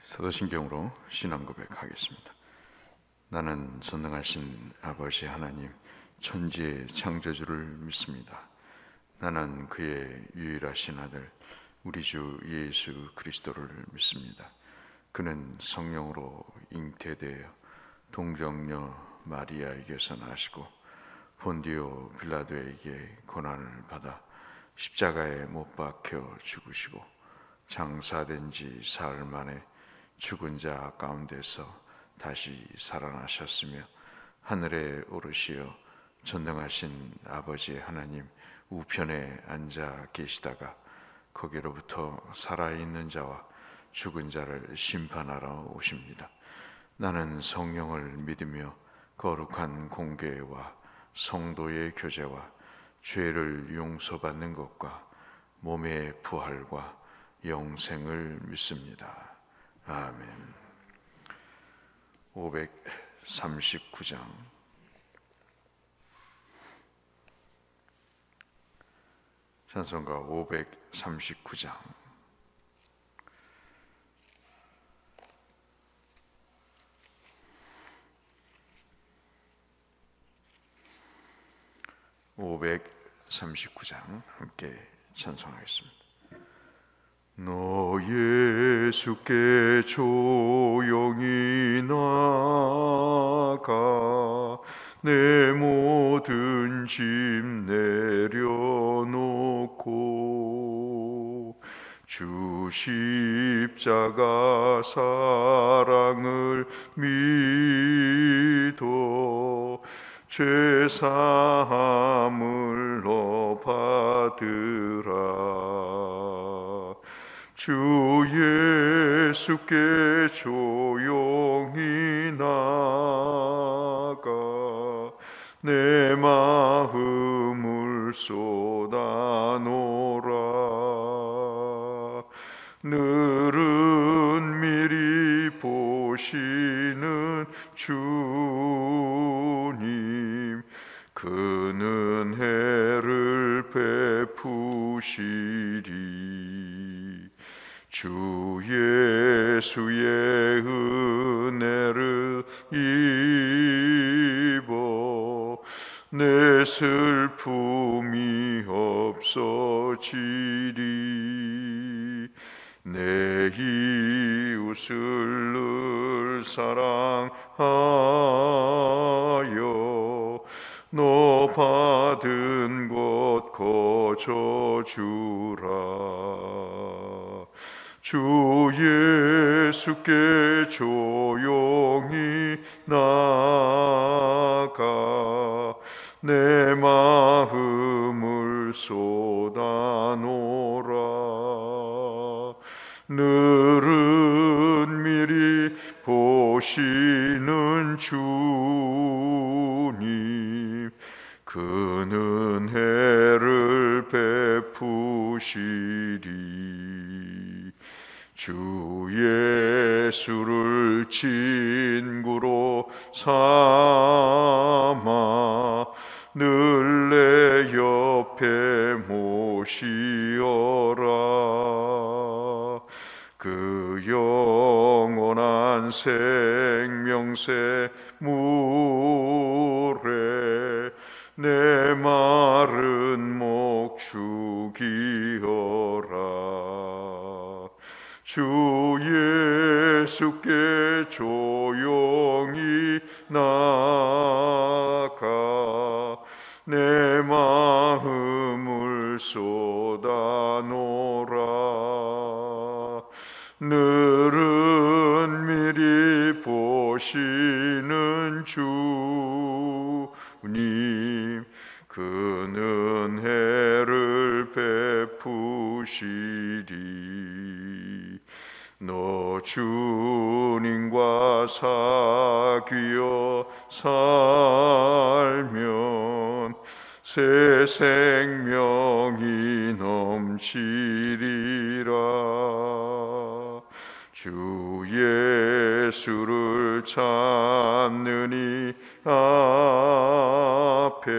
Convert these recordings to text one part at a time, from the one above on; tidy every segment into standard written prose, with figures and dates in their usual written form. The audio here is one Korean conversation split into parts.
사도신경으로 신앙 고백하겠습니다. 나는 전능하신 아버지 하나님 천지의 창조주를 믿습니다. 나는 그의 유일하신 아들 우리 주 예수 그리스도를 믿습니다. 그는 성령으로 잉태되어 동정녀 마리아에게서 나시고 본디오 빌라도에게 고난을 받아 십자가에 못 박혀 죽으시고 장사된 지 사흘 만에 죽은 자 가운데서 다시 살아나셨으며 하늘에 오르시어 전능하신 아버지 하나님 우편에 앉아 계시다가 거기로부터 살아있는 자와 죽은 자를 심판하러 오십니다. 나는 성령을 믿으며 거룩한 공교회와 성도의 교제와 죄를 용서받는 것과 몸의 부활과 영생을 믿습니다. 아멘. 539장 찬송가 539장 함께 찬송하겠습니다. 너 예수께 조용히 나가 내 모든 짐 내려놓고 주 십자가 사랑을 믿어 죄사함을 너 받으라. 주 예수께 조용히 나가 내 마음을 쏟아놓으라. 늘은 미리 보시는 주님 그는 해를 베푸시리. 주 예수의 은혜를 입어 내 슬픔이 없어지리. 내 이웃을 늘 사랑하여 너 받은 곳 거저주라. 주 예수께 조용히 나가 내 마음을 쏟아놓으라. 늘은 미리 보시는 주님 그는 해를 베푸시리. 주 예수를 친구로 삼아 늘 내 옆에 모시어라. 그 영원한 생명새 물에 내 마른 목 죽이어라. 주 예수께 조용히 나가 내 마음을 쏟아놓으라. 늘은 미리 보시는 주님 그는 해를 베푸시리. 너 주님과 사귀어 살면 새 생명이 넘치리라. 주 예수를 찾느니 앞에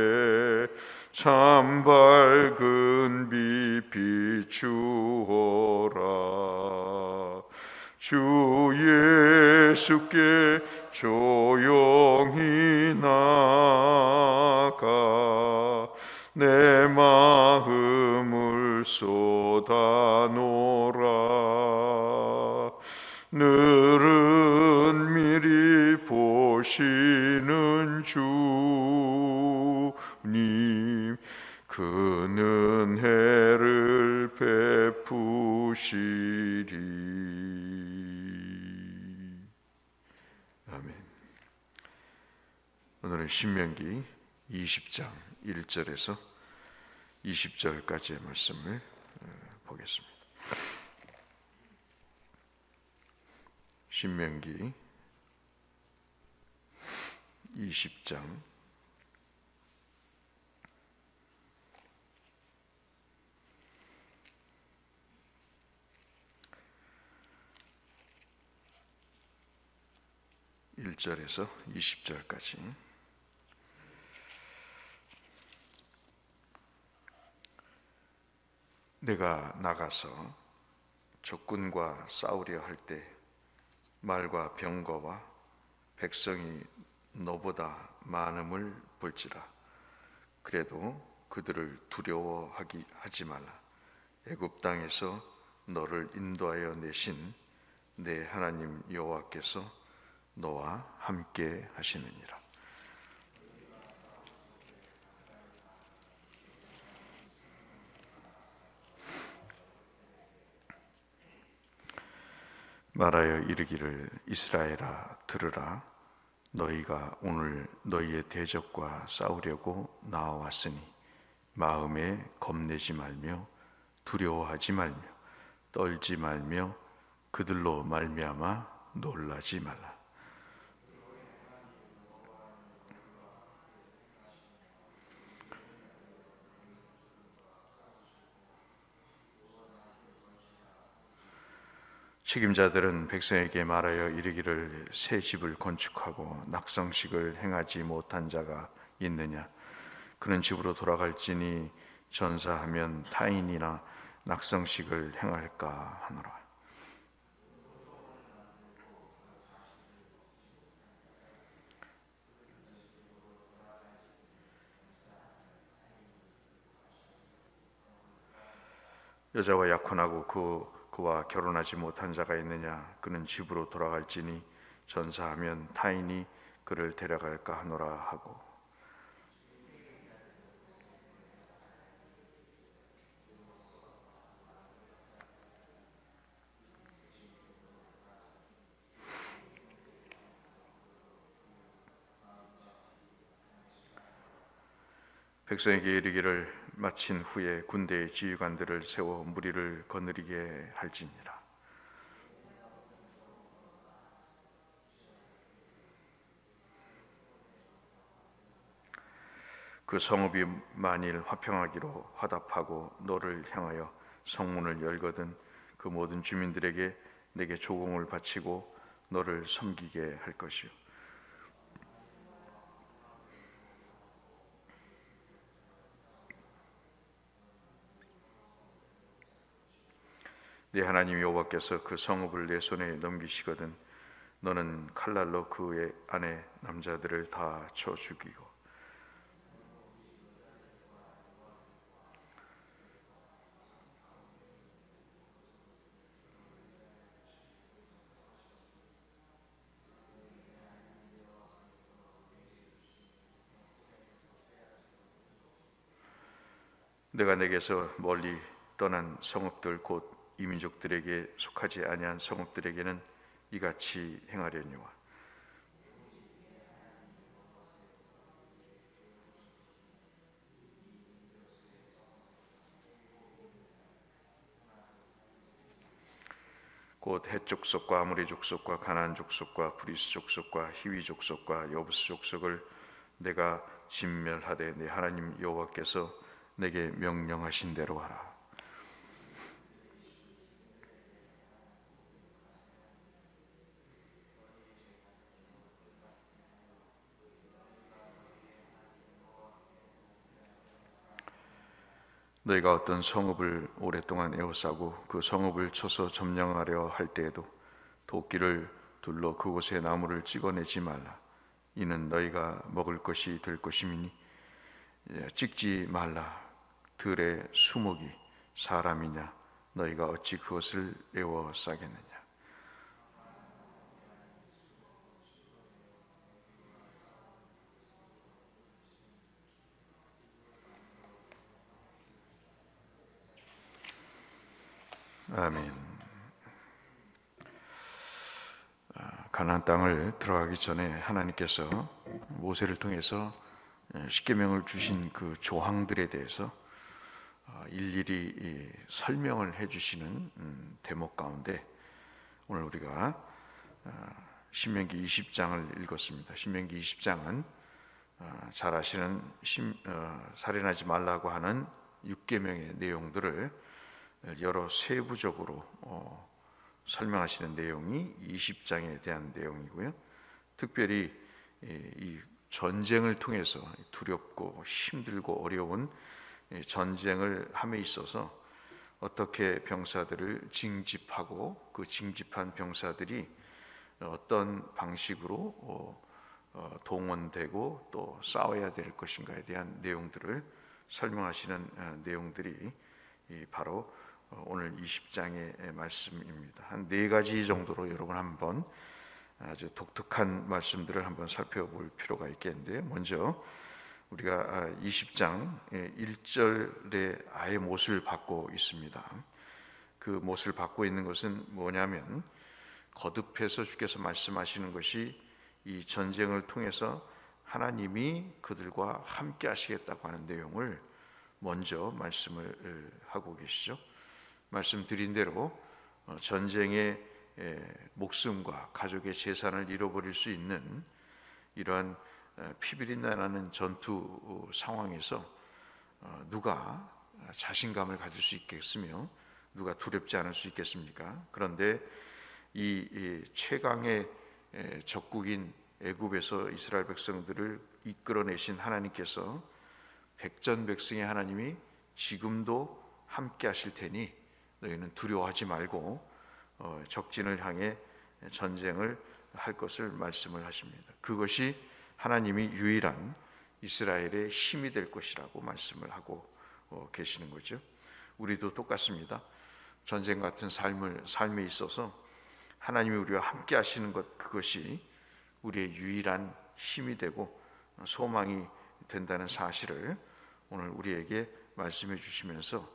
참 밝은 빛 비추어라. 주 예수께 조용히 나가 내 마음을 쏟아놓으라. 늘은 미리 보시는 주님, 그 은혜를 베푸시리. 아멘. 오늘은 신명기 20장 1절에서 20절까지의 말씀을 보겠습니다. 신명기 20장 1절에서 20절까지. 내가 나가서 적군과 싸우려 할 때 말과 병거와 백성이 너보다 많음을 볼지라. 그래도 그들을 두려워하지 말라. 애굽 땅에서 너를 인도하여 내신 내 하나님 여호와께서 너와 함께 하시느니라. 말하여 이르기를 이스라엘아 들으라. 너희가 오늘 너희의 대적과 싸우려고 나와왔으니 마음에 겁내지 말며 두려워하지 말며 떨지 말며 그들로 말미암아 놀라지 말라. 책임자들은 백성에게 말하여 이르기를 새 집을 건축하고 낙성식을 행하지 못한 자가 있느냐? 그는 집으로 돌아갈지니 전사하면 타인이나 낙성식을 행할까 하노라. 여자와 약혼하고 그와 결혼하지 못한 자가 있느냐? 그는 집으로 돌아갈지니 전사하면 타인이 그를 데려갈까 하노라 하고. 백성에게 이르기를 마친 후에 군대의 지휘관들을 세워 무리를 거느리게 할지니라. 그 성읍이 만일 화평하기로 화답하고 너를 향하여 성문을 열거든 그 모든 주민들에게 내게 조공을 바치고 너를 섬기게 할 것이요. 네 하나님 여호와께서 그 성읍을 내 손에 넘기시거든 너는 칼날로 그의 안에 남자들을 다 쳐 죽이고 내가 내게서 멀리 떠난 성읍들 곧 이민족들에게 속하지 아니한 성읍들에게는 이같이 행하려니와 곧 헷 족속과 아모리 족속과 가나안 족속과 브리스 족속과 히위 족속과 여부스 족속을 내가 진멸하되 내 하나님 여호와께서 내게 명령하신 대로 하라. 너희가 어떤 성읍을 오랫동안 에워싸고 그 성읍을 쳐서 점령하려 할 때에도 도끼를 둘러 그곳에 나무를 찍어내지 말라. 이는 너희가 먹을 것이 될 것이니 찍지 말라. 들의 수목이 사람이냐? 너희가 어찌 그것을 에워 싸겠느냐? 아멘. 가나안 땅을 들어가기 전에 하나님께서 모세를 통해서 십계명을 주신 그 조항들에 대해서 일일이 설명을 해주시는 대목 가운데 오늘 우리가 신명기 20장을 읽었습니다. 신명기 20장은 잘 아시는 살인하지 말라고 하는 6계명의 내용들을 여러 세부적으로 설명하시는 내용이 20장에 대한 내용이고요. 특별히 이 전쟁을 통해서 두렵고 힘들고 어려운 전쟁을 함에 있어서 어떻게 병사들을 징집하고 그 징집한 병사들이 어떤 방식으로 동원되고 또 싸워야 될 것인가에 대한 내용들을 설명하시는 내용들이 바로 오늘 20장의 말씀입니다. 한 4가지 정도로 여러분 한번 아주 독특한 말씀들을 한번 살펴볼 필요가 있겠는데, 먼저 우리가 20장 1절에 아예 못을 받고 있습니다. 그 못을 받고 있는 것은 뭐냐면, 거듭해서 주께서 말씀하시는 것이 이 전쟁을 통해서 하나님이 그들과 함께 하시겠다고 하는 내용을 먼저 말씀을 하고 계시죠. 말씀드린 대로 전쟁의 목숨과 가족의 재산을 잃어버릴 수 있는 이러한 피비린내나는 전투 상황에서 누가 자신감을 가질 수 있겠으며 누가 두렵지 않을 수 있겠습니까? 그런데 이 최강의 적국인 애굽에서 이스라엘 백성들을 이끌어내신 하나님께서 백전백승의 하나님이 지금도 함께 하실 테니 너희는 두려워하지 말고 적진을 향해 전쟁을 할 것을 말씀을 하십니다. 그것이 하나님이 유일한 이스라엘의 힘이 될 것이라고 말씀을 하고 계시는 거죠. 우리도 똑같습니다. 전쟁 같은 삶에 있어서 하나님이 우리와 함께 하시는 것, 그것이 우리의 유일한 힘이 되고 소망이 된다는 사실을 오늘 우리에게 말씀해 주시면서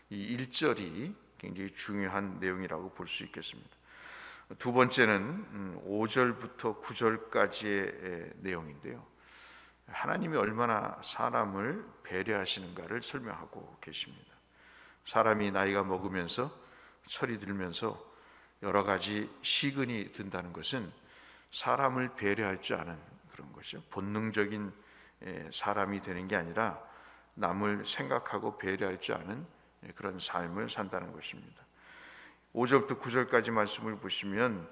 이 1절이 굉장히 중요한 내용이라고 볼 수 있겠습니다. 두 번째는 5절부터 9절까지의 내용인데요, 하나님이 얼마나 사람을 배려하시는가를 설명하고 계십니다. 사람이 나이가 먹으면서 철이 들면서 여러 가지 시근이 든다는 것은 사람을 배려할 줄 아는 그런 거죠. 본능적인 사람이 되는 게 아니라 남을 생각하고 배려할 줄 아는 그런 삶을 산다는 것입니다. 5절부터 9절까지 말씀을 보시면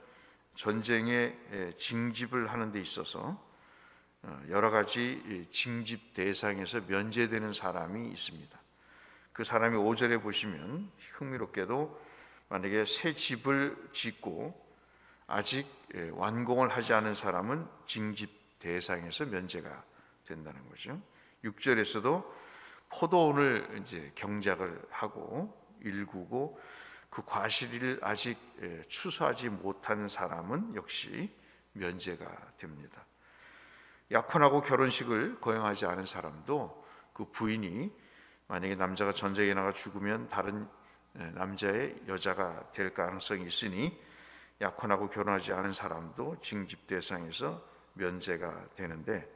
전쟁에 징집을 하는 데 있어서 여러 가지 징집 대상에서 면제되는 사람이 있습니다. 그 사람이 5절에 보시면 흥미롭게도 만약에 새 집을 짓고 아직 완공을 하지 않은 사람은 징집 대상에서 면제가 된다는 거죠. 6절에서도 포도원을 이제 경작을 하고 일구고 그 과실을 아직 추수하지 못한 사람은 역시 면제가 됩니다. 약혼하고 결혼식을 거행하지 않은 사람도 그 부인이 만약에 남자가 전쟁에 나가 죽으면 다른 남자의 여자가 될 가능성이 있으니 약혼하고 결혼하지 않은 사람도 징집 대상에서 면제가 되는데,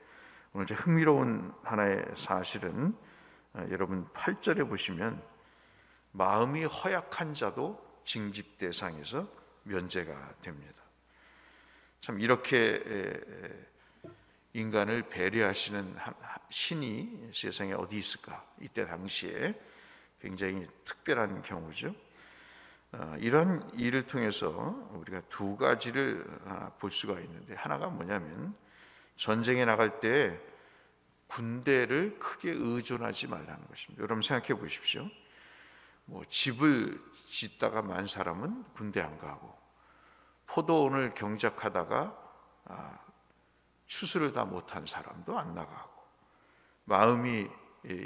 오늘 이제 흥미로운 하나의 사실은 여러분 8절에 보시면 마음이 허약한 자도 징집 대상에서 면제가 됩니다. 참 이렇게 인간을 배려하시는 신이 세상에 어디 있을까? 이때 당시에 굉장히 특별한 경우죠. 이런 일을 통해서 우리가 두 가지를 볼 수가 있는데, 하나가 뭐냐면 전쟁에 나갈 때 군대를 크게 의존하지 말라는 것입니다. 여러분 생각해 보십시오. 집을 짓다가 만 사람은 군대 안 가고, 포도원을 경작하다가 추수를 다 못한 사람도 안 나가고, 마음이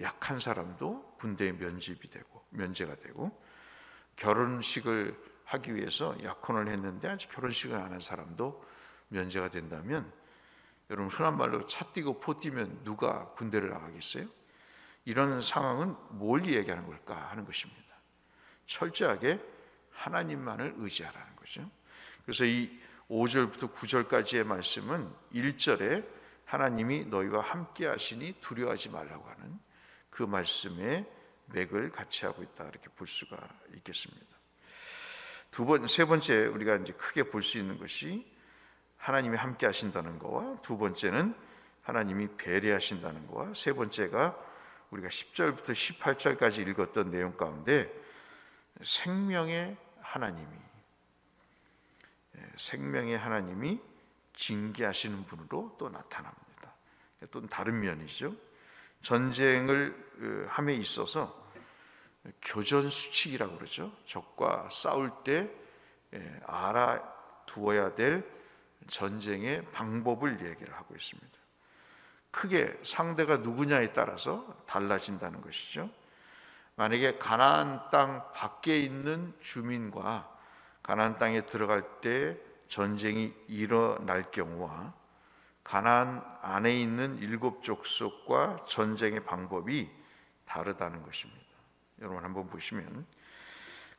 약한 사람도 군대에 면제가 되고, 결혼식을 하기 위해서 약혼을 했는데 아직 결혼식을 안 한 사람도 면제가 된다면, 여러분 흔한 말로 차 띄고 포 뛰면 누가 군대를 나가겠어요? 이런 상황은 뭘 얘기하는 걸까 하는 것입니다. 철저하게 하나님만을 의지하라는 거죠. 그래서 이 5절부터 9절까지의 말씀은 1절에 하나님이 너희와 함께 하시니 두려워하지 말라고 하는 그 말씀의 맥을 같이 하고 있다, 이렇게 볼 수가 있겠습니다. 세 번째 우리가 이제 크게 볼 수 있는 것이 하나님이 함께 하신다는 거와, 두 번째는 하나님이 배려하신다는 거와, 세 번째가 우리가 10절부터 18절까지 읽었던 내용 가운데 생명의 하나님이 징계하시는 분으로 또 나타납니다. 또 다른 면이죠. 전쟁을 함에 있어서 교전 수칙이라고 그러죠. 적과 싸울 때 알아두어야 될 전쟁의 방법을 얘기를 하고 있습니다. 크게 상대가 누구냐에 따라서 달라진다는 것이죠. 만약에 가나안 땅 밖에 있는 주민과 가나안 땅에 들어갈 때 전쟁이 일어날 경우와 가나안 안에 있는 7 족속과 전쟁의 방법이 다르다는 것입니다. 여러분 한번 보시면,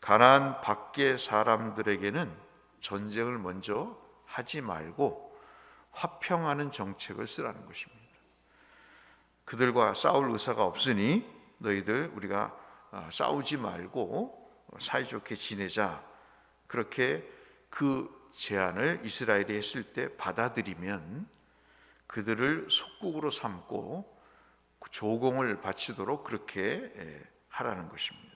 가나안 밖의 사람들에게는 전쟁을 먼저 하지 말고 화평하는 정책을 쓰라는 것입니다. 그들과 싸울 의사가 없으니 너희들 우리가 싸우지 말고 사이좋게 지내자, 그렇게 그 제안을 이스라엘이 했을 때 받아들이면 그들을 속국으로 삼고 조공을 바치도록 그렇게 하라는 것입니다.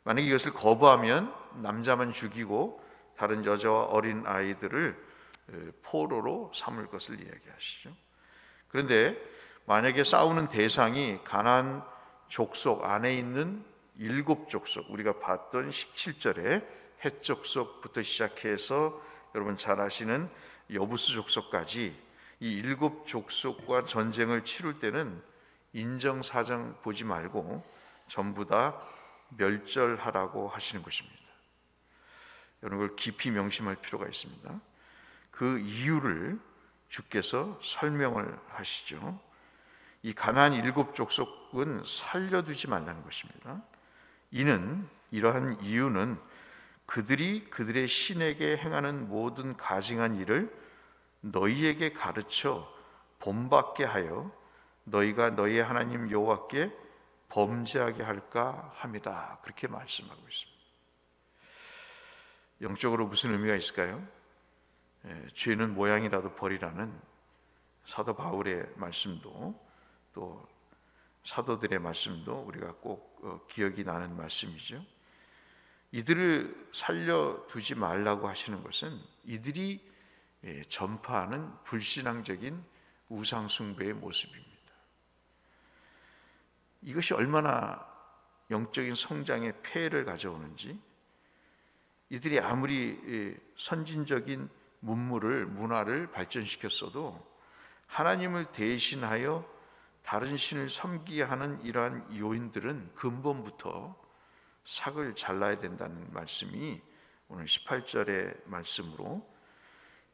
만약에 이것을 거부하면 남자만 죽이고 다른 여자와 어린 아이들을 포로로 삼을 것을 이야기하시죠. 그런데 만약에 싸우는 대상이 가나안 족속 안에 있는 7 족속, 우리가 봤던 17절에 헷 족속부터 시작해서 여러분 잘 아시는 여부스 족속까지 이 7 족속과 전쟁을 치룰 때는 인정사정 보지 말고 전부 다 멸절하라고 하시는 것입니다. 여러분 그걸 깊이 명심할 필요가 있습니다. 그 이유를 주께서 설명을 하시죠. 이 가나안 7 족속은 살려두지 말라는 것입니다. 이러한 이유는 그들이 그들의 신에게 행하는 모든 가증한 일을 너희에게 가르쳐 본받게 하여 너희가 너희의 하나님 여호와께 범죄하게 할까 함이다, 그렇게 말씀하고 있습니다. 영적으로 무슨 의미가 있을까요? 죄는 모양이라도 버리라는 사도 바울의 말씀도, 또 사도들의 말씀도 우리가 꼭 기억이 나는 말씀이죠. 이들을 살려두지 말라고 하시는 것은 이들이 전파하는 불신앙적인 우상숭배의 모습입니다. 이것이 얼마나 영적인 성장에 폐해를 가져오는지, 이들이 아무리 선진적인 문화를 발전시켰어도 하나님을 대신하여 다른 신을 섬기게 하는 이러한 요인들은 근본부터 삭을 잘라야 된다는 말씀이 오늘 18절의 말씀으로,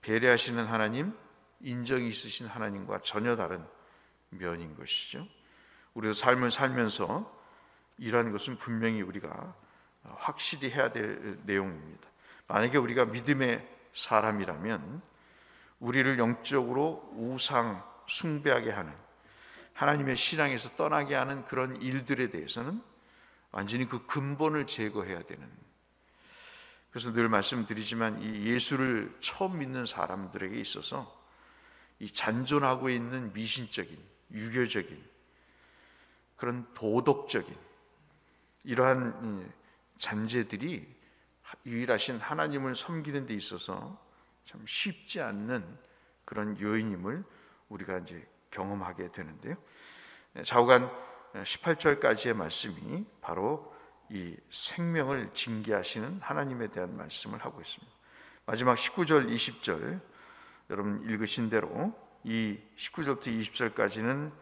배려하시는 하나님, 인정이 있으신 하나님과 전혀 다른 면인 것이죠. 우리도 삶을 살면서 이러한 것은 분명히 우리가 확실히 해야 될 내용입니다. 만약에 우리가 믿음의 사람이라면 우리를 영적으로 우상 숭배하게 하는, 하나님의 신앙에서 떠나게 하는 그런 일들에 대해서는 완전히 그 근본을 제거해야 되는, 그래서 늘 말씀드리지만 이 예수를 처음 믿는 사람들에게 있어서 이 잔존하고 있는 미신적인, 유교적인, 그런 도덕적인 이러한 잔재들이 유일하신 하나님을 섬기는 데 있어서 참 쉽지 않는 그런 요인임을 우리가 이제 경험하게 되는데요. 좌우간 18절까지의 말씀이 바로 이 생명을 징계하시는 하나님에 대한 말씀을 하고 있습니다. 마지막 19절 20절 여러분 읽으신 대로 이 19절부터 20절까지는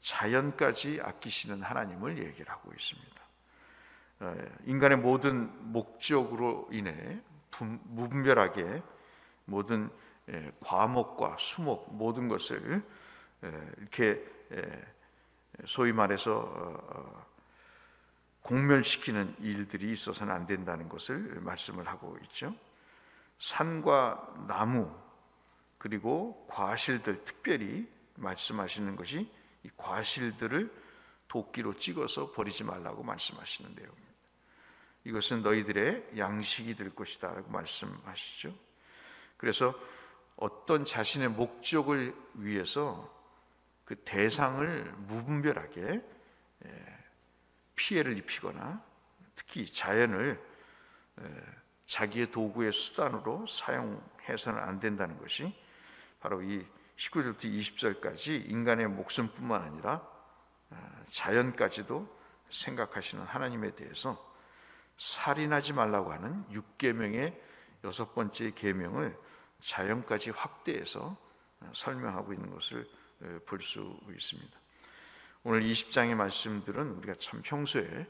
자연까지 아끼시는 하나님을 얘기를 하고 있습니다. 인간의 모든 목적으로 인해 무분별하게 모든 과목과 수목 모든 것을 이렇게 소위 말해서 공멸시키는 일들이 있어서는 안 된다는 것을 말씀을 하고 있죠. 산과 나무 그리고 과실들, 특별히 말씀하시는 것이 이 과실들을 도끼로 찍어서 버리지 말라고 말씀하시는 내용입니다. 이것은 너희들의 양식이 될 것이다 라고 말씀하시죠. 그래서 어떤 자신의 목적을 위해서 그 대상을 무분별하게 피해를 입히거나 특히 자연을 자기의 도구의 수단으로 사용해서는 안 된다는 것이 바로 이 19절부터 20절까지 인간의 목숨뿐만 아니라 자연까지도 생각하시는 하나님에 대해서 살인하지 말라고 하는 6계명의 6번째 계명을 자연까지 확대해서 설명하고 있는 것을 볼 수 있습니다. 오늘 20장의 말씀들은 우리가 참 평소에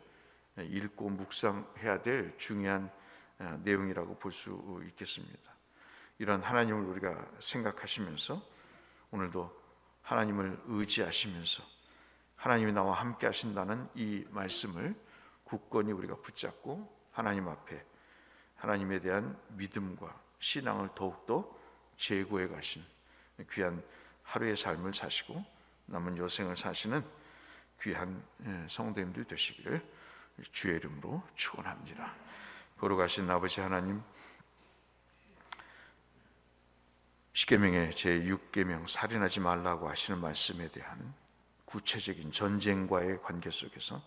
읽고 묵상해야 될 중요한 내용이라고 볼 수 있겠습니다. 이런 하나님을 우리가 생각하시면서 오늘도 하나님을 의지하시면서 하나님이 나와 함께 하신다는 이 말씀을 굳건히 우리가 붙잡고 하나님 앞에 하나님에 대한 믿음과 신앙을 더욱더 제고해 가신 귀한 하루의 삶을 사시고 남은 여생을 사시는 귀한 성도님들 되시기를 주의 이름으로 축원합니다. 거룩하신 아버지 하나님, 십계명의 제6계명 살인하지 말라고 하시는 말씀에 대한 구체적인 전쟁과의 관계 속에서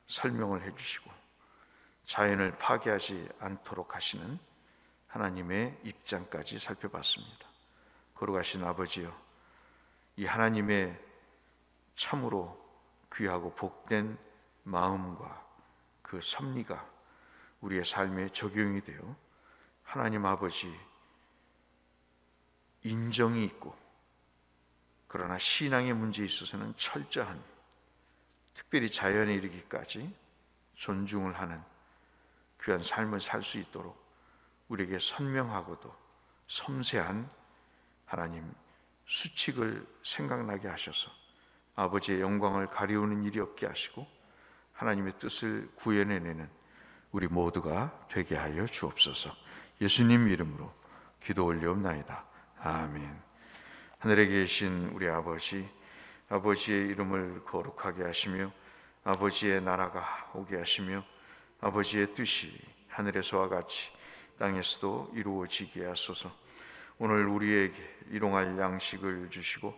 설명을 해주시고 자연을 파괴하지 않도록 하시는 하나님의 입장까지 살펴봤습니다. 거룩하신 아버지여, 이 하나님의 참으로 귀하고 복된 마음과 그 섭리가 우리의 삶에 적용이 되어 하나님 아버지 인정이 있고 그러나 신앙의 문제에 있어서는 철저한, 특별히 자연에 이르기까지 존중을 하는 귀한 삶을 살 수 있도록 우리에게 선명하고도 섬세한 하나님 수칙을 생각나게 하셔서 아버지의 영광을 가리우는 일이 없게 하시고 하나님의 뜻을 구현해내는 우리 모두가 되게 하여 주옵소서. 예수님 이름으로 기도 올리옵나이다. 아멘. 하늘에 계신 우리 아버지, 아버지의 이름을 거룩하게 하시며 아버지의 나라가 오게 하시며 아버지의 뜻이 하늘에서와 같이 땅에서도 이루어지게 하소서. 오늘 우리에게 일용할 양식을 주시고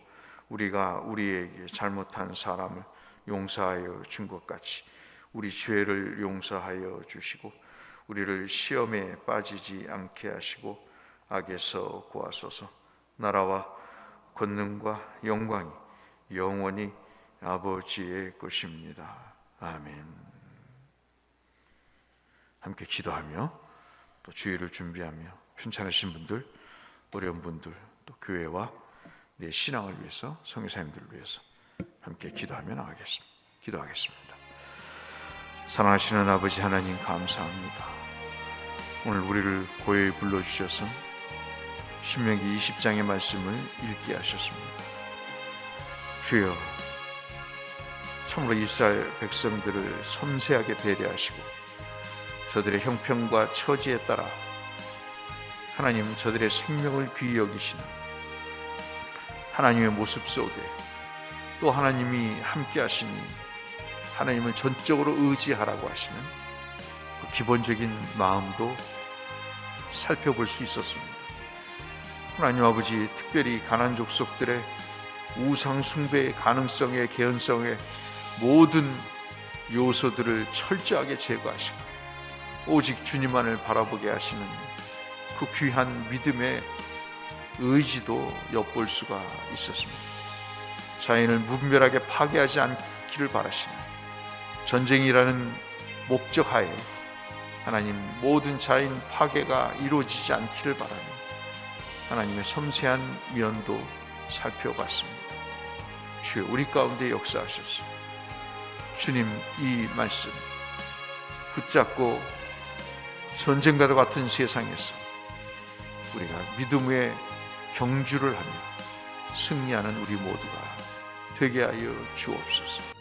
우리가 우리에게 잘못한 사람을 용서하여 준 것 같이 우리 죄를 용서하여 주시고 우리를 시험에 빠지지 않게 하시고 악에서 구하소서. 나라와 권능과 영광이 영원히 아버지의 것입니다. 아멘. 함께 기도하며 또 주일을 준비하며 편찮으신 분들, 어려운 분들, 또 교회와 내 신앙을 위해서, 성교사님들을 위해서 함께 기도하며 나가겠습니다. 기도하겠습니다. 사랑하시는 아버지 하나님, 감사합니다. 오늘 우리를 고요히 불러주셔서 신명기 20장의 말씀을 읽게 하셨습니다. 주여, 참으로 이스라엘 백성들을 섬세하게 배려하시고 저들의 형편과 처지에 따라 하나님 저들의 생명을 귀히 여기시는 하나님의 모습 속에 또 하나님이 함께 하시니 하나님을 전적으로 의지하라고 하시는 그 기본적인 마음도 살펴볼 수 있었습니다. 하나님 아버지, 특별히 가나안 족속들의 우상 숭배의 가능성의 개연성의 모든 요소들을 철저하게 제거하시고 오직 주님만을 바라보게 하시는 그 귀한 믿음의 의지도 엿볼 수가 있었습니다. 자연을 무분별하게 파괴하지 않기를 바라시는 전쟁이라는 목적 하에 하나님, 모든 자인 파괴가 이루어지지 않기를 바라며 하나님의 섬세한 면도 살펴봤습니다. 주여, 우리 가운데 역사하셔서 주님, 이 말씀 붙잡고 전쟁과도 같은 세상에서 우리가 믿음의 경주를 하며 승리하는 우리 모두가 되게 하여 주옵소서.